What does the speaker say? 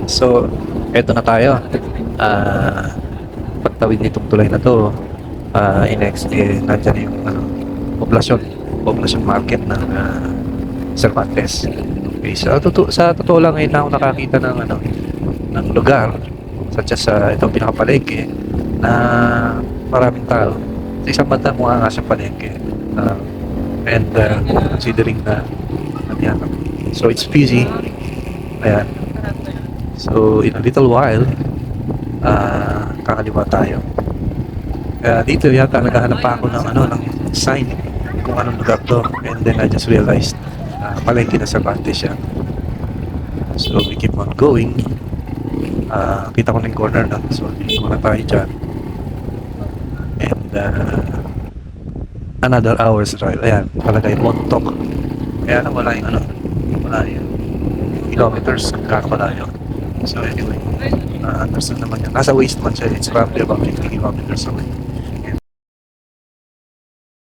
So, eto na tayo. Pagtawid nitong tulay na to, nandyan yung poblasyon, poblasyon market ng Cervantes. Okay, sa totoo lang ngayon lang ako nakakita ng lugar such as itong pinakapalengke na maraming tao. Sa isang banda mukha nga siyang palengke. Uh, Considering na yan. So it's busy. Ayan. So in a little while, kakaliwa tayo. Kaya dito yata naghahanap pa ako ng sign kung anong lugar to. And then I just realized palengke na Cervantes siya. So we keep on going. Kita ko na yung corner na. So dito na tayo dyan. And another hour's drive. Ayan, palagay Montauk. Kaya na wala yung kilometers kakalayo. So anyway, understand naman yan. Nasa waste man siya. It's roughly about 50 kilometers away.